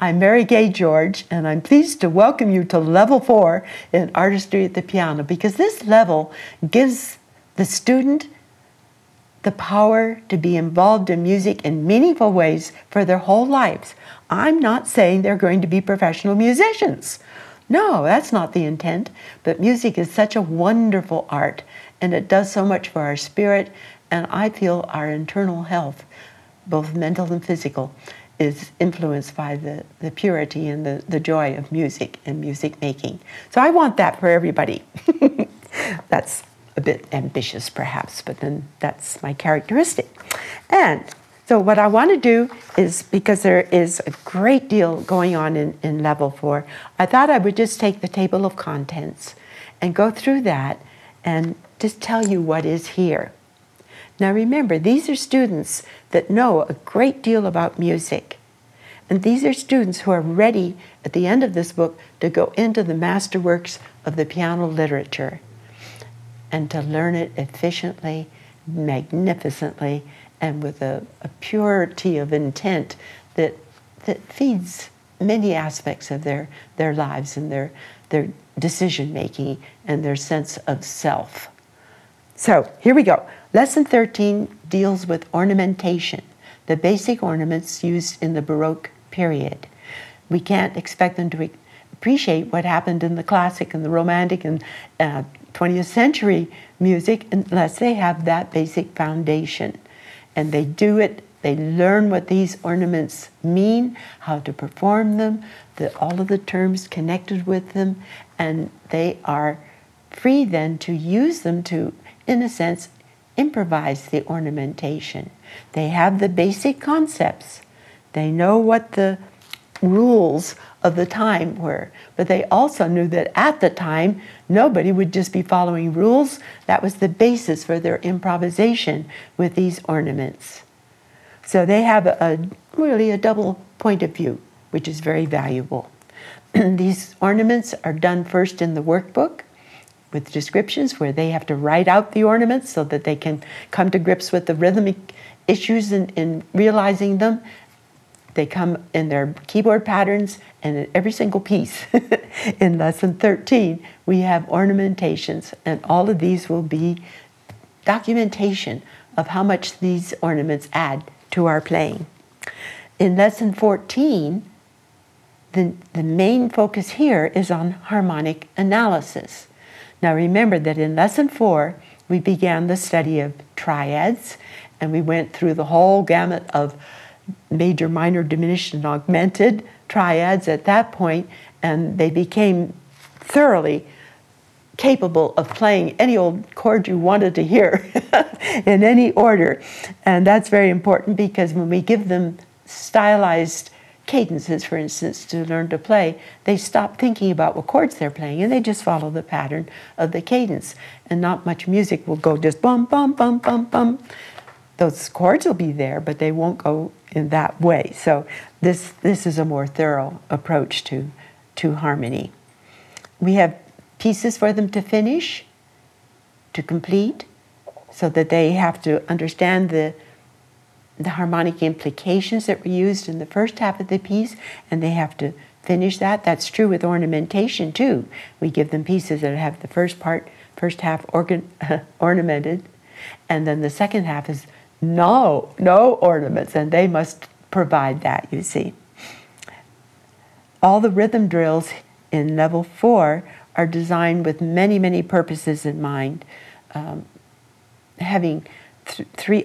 I'm Mary Gay George, and I'm pleased to welcome you to Level 4 in Artistry at the Piano, because this level gives the student the power to be involved in music in meaningful ways for their whole lives. I'm not saying they're going to be professional musicians. No, that's not the intent, but music is such a wonderful art, and it does so much for our spirit, and I feel our internal health, both mental and physical, is influenced by the purity and the joy of music and music making. So I want that for everybody. That's a bit ambitious perhaps, but then that's my characteristic. And so what I want to do is, because there is a great deal going on in Level 4, I thought I would just take the table of contents and go through that and just tell you what is here. Now remember, these are students that know a great deal about music. And these are students who are ready, at the end of this book, to go into the masterworks of the piano literature and to learn it efficiently, magnificently, and with a purity of intent that feeds many aspects of their lives and their decision-making and their sense of self. So here we go. Lesson 13 deals with ornamentation, the basic ornaments used in the Baroque period. We can't expect them to appreciate what happened in the classic and the Romantic and 20th century music unless they have that basic foundation. And they do it, they learn what these ornaments mean, how to perform them, all of the terms connected with them, and they are free then to use them to, in a sense, improvise the ornamentation. They have the basic concepts. They know what the rules of the time were, but they also knew that at the time, nobody would just be following rules. That was the basis for their improvisation with these ornaments. So they have really a double point of view, which is very valuable. These ornaments are done first in the workbook, with descriptions where they have to write out the ornaments so that they can come to grips with the rhythmic issues in realizing them. They come in their keyboard patterns, and in every single piece in Lesson 13, we have ornamentations, and all of these will be documentation of how much these ornaments add to our playing. In Lesson 14, the main focus here is on harmonic analysis. Now remember that in Lesson 4, we began the study of triads, and we went through the whole gamut of major, minor, diminished, and augmented triads at that point, and they became thoroughly capable of playing any old chord you wanted to hear in any order. And that's very important, because when we give them stylized cadences, for instance, to learn to play, they stop thinking about what chords they're playing, and they just follow the pattern of the cadence. And not much music will go just bum, bum, bum, bum, bum. Those chords will be there, but they won't go in that way. So this is a more thorough approach to harmony. We have pieces for them to finish, to complete, so that they have to understand the harmonic implications that were used in the first half of the piece, and they have to finish that. That's true with ornamentation too. We give them pieces that have the first half ornamented, and then the second half is no ornaments, and they must provide that, you see. All the rhythm drills in Level 4 are designed with many, many purposes in mind. Having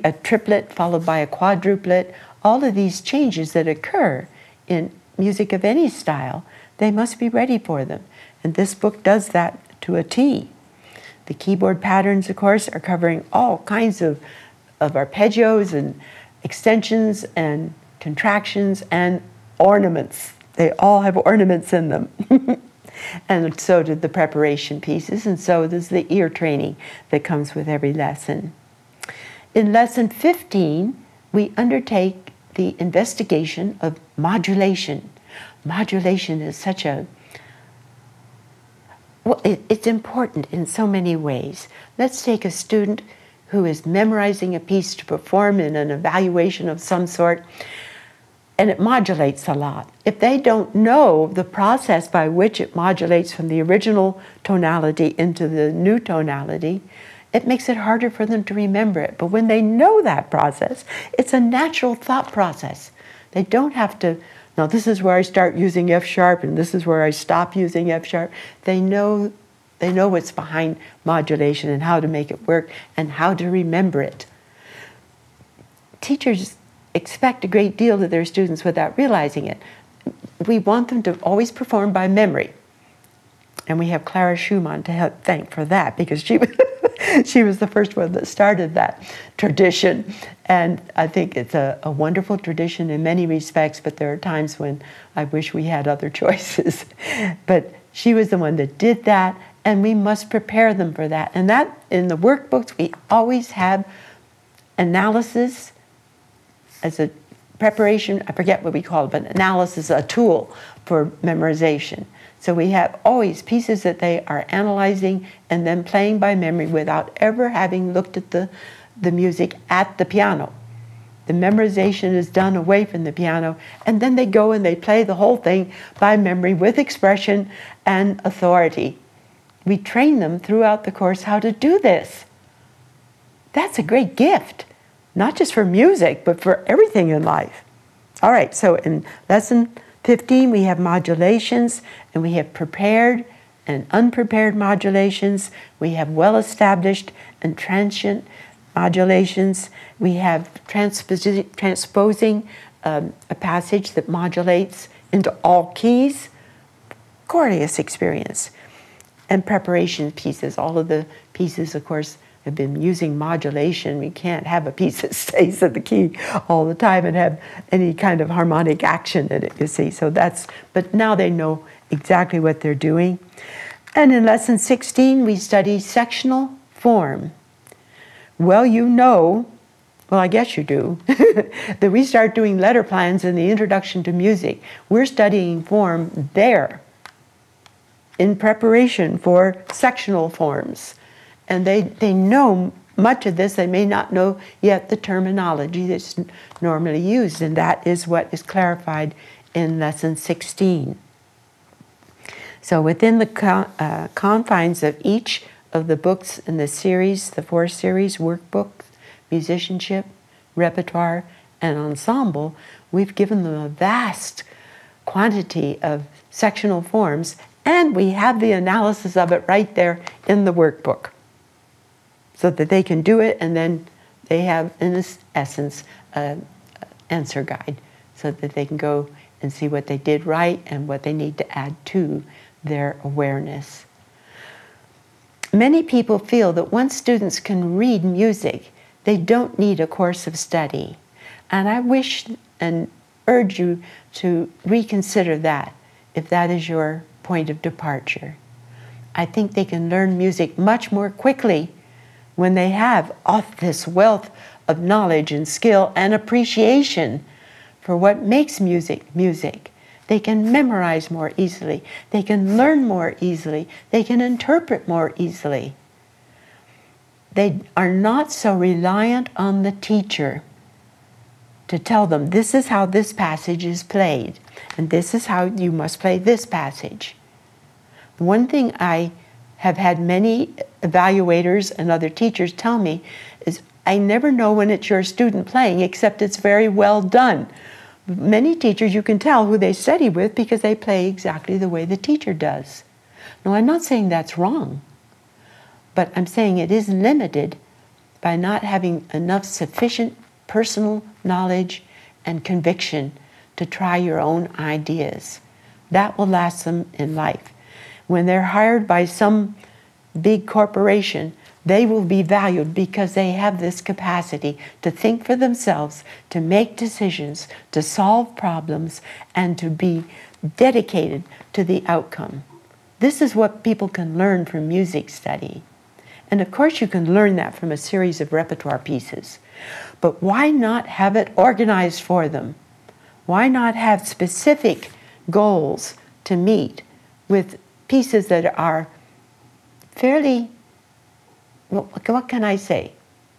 a triplet followed by a quadruplet, all of these changes that occur in music of any style, they must be ready for them. And this book does that to a T. The keyboard patterns, of course, are covering all kinds of arpeggios and extensions and contractions and ornaments. They all have ornaments in them. And so do the preparation pieces, and so does the ear training that comes with every lesson. In Lesson 15, we undertake the investigation of modulation. Modulation is such a, well, it's important in so many ways. Let's take a student who is memorizing a piece to perform in an evaluation of some sort. and it modulates a lot. If they don't know the process by which it modulates from the original tonality into the new tonality, it makes it harder for them to remember it. But when they know that process, it's a natural thought process. They don't have to, now this is where I start using F sharp and this is where I stop using F sharp. They know what's behind modulation and how to make it work and how to remember it. Teachers expect a great deal of their students without realizing it. We want them to always perform by memory. And we have Clara Schumann to thank for that, because she was the first one that started that tradition. And I think it's a wonderful tradition in many respects, but there are times when I wish we had other choices. But she was the one that did that, and we must prepare them for that. And that, in the workbooks, we always have analysis as a preparation, I forget what we call it, but analysis, a tool for memorization. So we have always pieces that they are analyzing and then playing by memory without ever having looked at the music at the piano. The memorization is done away from the piano, and then they go and they play the whole thing by memory with expression and authority. We train them throughout the course how to do this. That's a great gift. Not just for music, but for everything in life. All right, so in lesson 15, we have modulations, and we have prepared and unprepared modulations. We have well-established and transient modulations. We have transposing a passage that modulates into all keys. Glorious experience. And preparation pieces. All of the pieces, of course, have been using modulation. We can't have a piece that stays at the key all the time and have any kind of harmonic action in it, you see. So that's, but now they know exactly what they're doing. And in lesson 16, we study sectional form. Well, you know, well, I guess you do, that we start doing letter plans in the introduction to music. We're studying form there in preparation for sectional forms. And they know much of this. They may not know yet the terminology that's normally used, and that is what is clarified in lesson 16. So within the confines of each of the books in the series, the 4 series, Workbook, Musicianship, Repertoire, and Ensemble, we've given them a vast quantity of sectional forms, and we have the analysis of it right there in the workbook, so that they can do it, and then they have, in this essence, an answer guide, so that they can go and see what they did right and what they need to add to their awareness. Many people feel that once students can read music, they don't need a course of study. And I wish and urge you to reconsider that, if that is your point of departure. I think they can learn music much more quickly when they have this wealth of knowledge and skill and appreciation for what makes music music. They can memorize more easily. They can learn more easily. They can interpret more easily. They are not so reliant on the teacher to tell them, this is how this passage is played, and this is how you must play this passage. One thing I have had many evaluators and other teachers tell me is, I never know when it's your student playing, except it's very well done. Many teachers, you can tell who they study with because they play exactly the way the teacher does. Now, I'm not saying that's wrong, but I'm saying it is limited by not having enough sufficient personal knowledge and conviction to try your own ideas. That will last them in life. When they're hired by some big corporation, they will be valued because they have this capacity to think for themselves, to make decisions, to solve problems, and to be dedicated to the outcome. This is what people can learn from music study. And of course you can learn that from a series of repertoire pieces. But why not have it organized for them? Why not have specific goals to meet with pieces that are fairly, what can I say?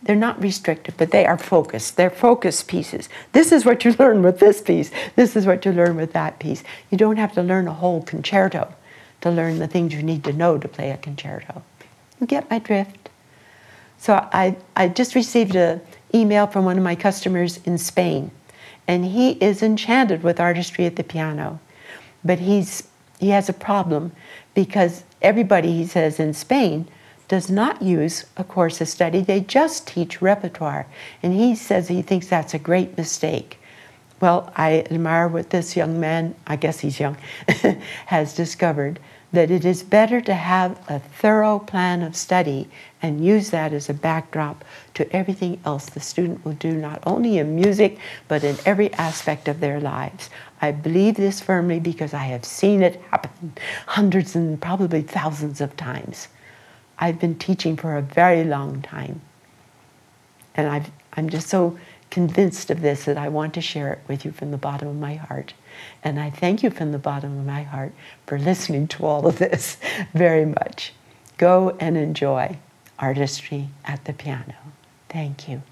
they're not restrictive, but they are focused. They're focus pieces. This is what you learn with this piece. This is what you learn with that piece. You don't have to learn a whole concerto to learn the things you need to know to play a concerto. You get my drift? So I just received an email from one of my customers in Spain, and he is enchanted with artistry at the piano. But he has a problem because everybody, he says, in Spain does not use a course of study. They just teach repertoire. And he says he thinks that's a great mistake. Well, I admire what this young man, I guess he's young, has discovered, that it is better to have a thorough plan of study and use that as a backdrop to everything else the student will do, not only in music, but in every aspect of their lives. I believe this firmly because I have seen it happen hundreds and probably thousands of times. I've been teaching for a very long time. And I'm just so convinced of this that I want to share it with you from the bottom of my heart. And I thank you from the bottom of my heart for listening to all of this very much. Go and enjoy artistry at the piano. Thank you.